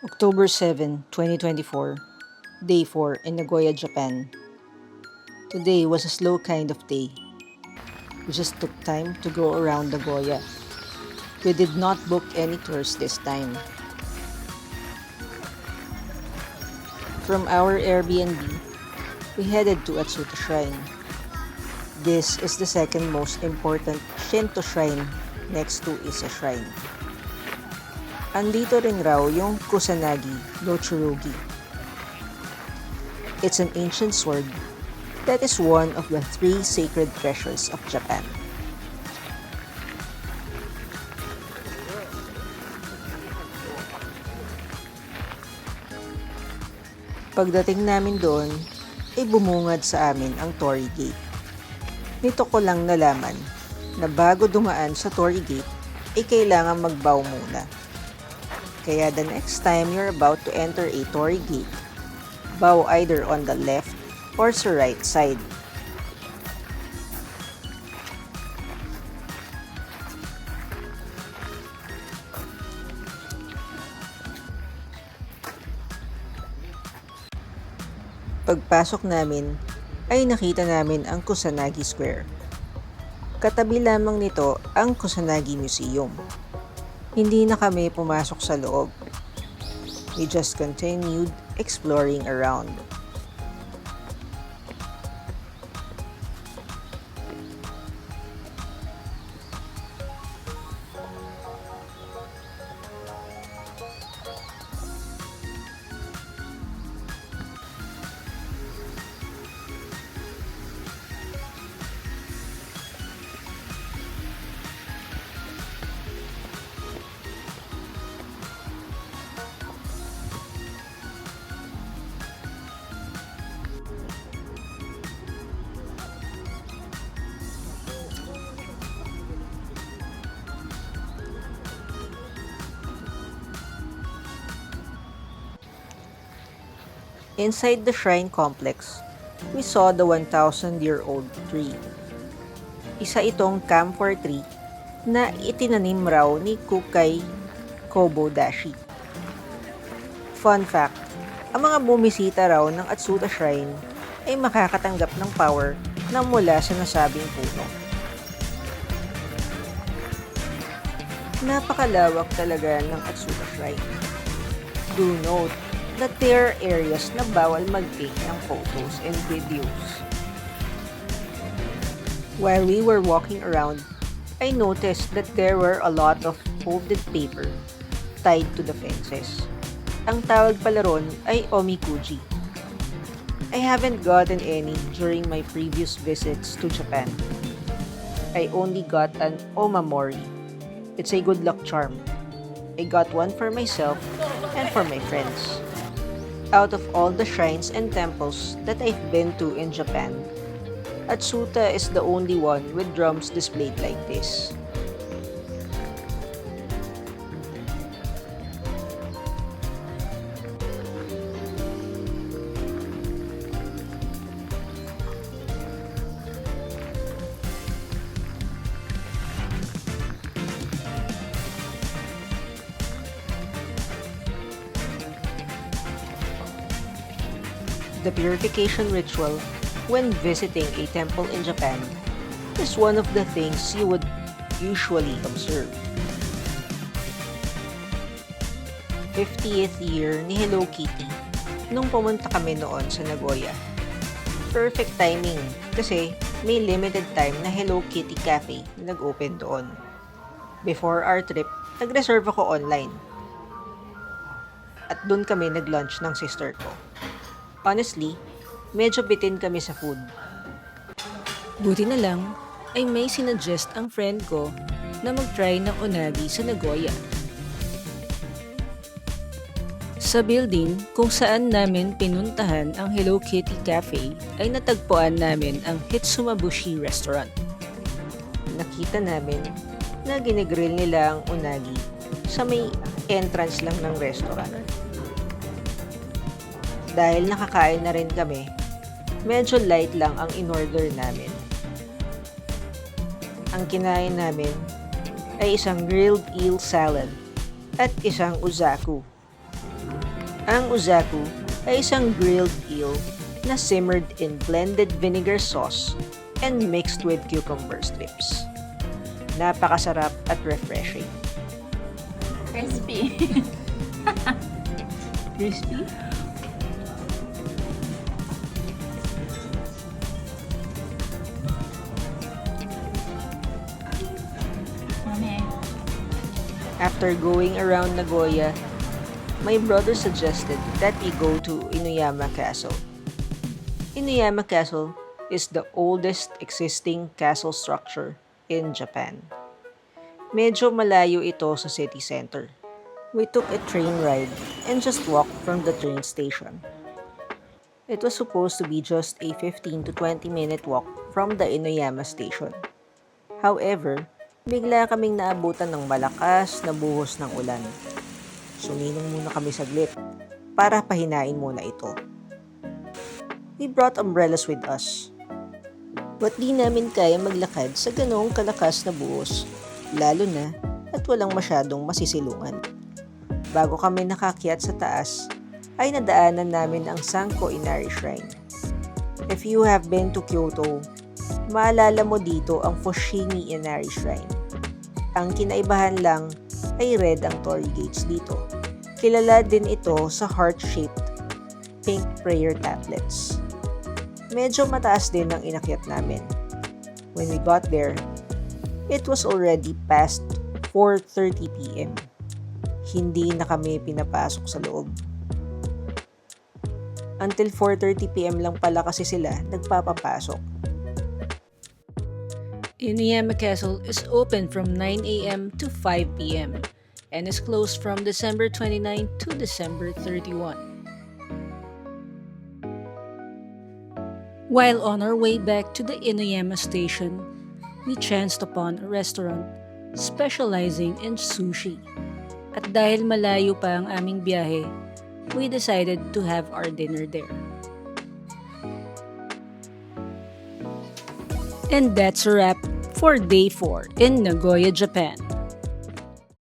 October 7, 2024, Day 4 in Nagoya, Japan. Today was a slow kind of day. We just took time to go around Nagoya. We did not book any tours this time. From our Airbnb, we headed to Atsuta Shrine. This is the second most important Shinto shrine next to Ise Shrine. Andito rin raw yung Kusanagi no Tsurugi. It's an ancient sword that is one of the 3 sacred treasures of Japan. Pagdating namin doon, ay bumungad sa amin ang Torii Gate. Nito ko lang nalaman na bago dumaan sa Torii Gate, ay kailangan magbow muna. Kaya the next time you're about to enter a Torii Gate, bow either on the left or sa right side. Pagpasok namin, ay nakita namin ang Kusanagi Square. Katabi lamang nito ang Kusanagi Museum. Hindi na kami pumasok sa loob. We just continued exploring around. Inside the shrine complex, we saw the 1,000-year-old tree. Isa itong camphor tree na itinanim raw ni Kukai Kobodashi. Fun fact, ang mga bumisita raw ng Atsuta Shrine ay makakatanggap ng power na mula sa nasabing puno. Napakalawak talaga ng Atsuta Shrine. Do note that there are areas na bawal mag-take ng photos and videos. While we were walking around, I noticed that there were a lot of folded paper tied to the fences. Ang tawag pala ron ay omikuji. I haven't gotten any during my previous visits to Japan. I only got an omamori. It's a good luck charm. I got one for myself and for my friends. Out of all the shrines and temples that I've been to in Japan, Atsuta is the only one with drums displayed like this. The purification ritual when visiting a temple in Japan is one of the things you would usually observe. 50th year ni Hello Kitty nung pumunta kami noon sa Nagoya. Perfect timing kasi may limited time na Hello Kitty Cafe na nag-open doon. Before our trip, nag-reserve ako online. At doon kami nag-lunch ng sister ko. Honestly, medyo bitin kami sa food. Buti na lang ay may sinuggest ang friend ko na mag-try ng unagi sa Nagoya. Sa building kung saan namin pinuntahan ang Hello Kitty Cafe ay natagpuan namin ang Hitsumabushi Restaurant. Nakita namin na ginigrill nila ang unagi sa may entrance lang ng restaurant. Dahil nakakain na rin kami, medyo light lang ang in-order namin. Ang kinain namin ay isang grilled eel salad at isang uzaku. Ang uzaku ay isang grilled eel na simmered in blended vinegar sauce and mixed with cucumber strips. Napakasarap at refreshing. Crispy. Crispy? Mami. After going around Nagoya, my brother suggested that we go to Inuyama Castle. Inuyama Castle is the oldest existing castle structure in Japan. Medyo malayo ito sa city center. We took a train ride and just walked from the train station. It was supposed to be just a 15 to 20 minute walk from the Inuyama station. However, bigla kaming naabutan ng malakas na buhos ng ulan. Suminong muna kami saglit para pahinain muna ito. We brought umbrellas with us. But di namin kaya maglakad sa ganoong kalakas na buhos, lalo na at walang masyadong masisilungan. Bago kami nakakyat sa taas, ay nadaanan namin ang Sanko Inari Shrine. If you have been to Kyoto, maalala mo dito ang Fushimi Inari Shrine. Ang kinaibahan lang ay red ang torii gates dito. Kilala din ito sa heart-shaped pink prayer tablets. Medyo mataas din ang inakyat namin. When we got there, it was already past 4:30 p.m. Hindi na kami pinapasok sa loob. Until 4:30 p.m. lang pala kasi sila nagpapapasok. Inuyama Castle is open from 9 a.m. to 5 p.m. and is closed from December 29 to December 31. While on our way back to the Inuyama station, we chanced upon a restaurant specializing in sushi. At dahil malayo pa ang aming biyahe, we decided to have our dinner there. And that's a wrap for Day 4 in Nagoya, Japan.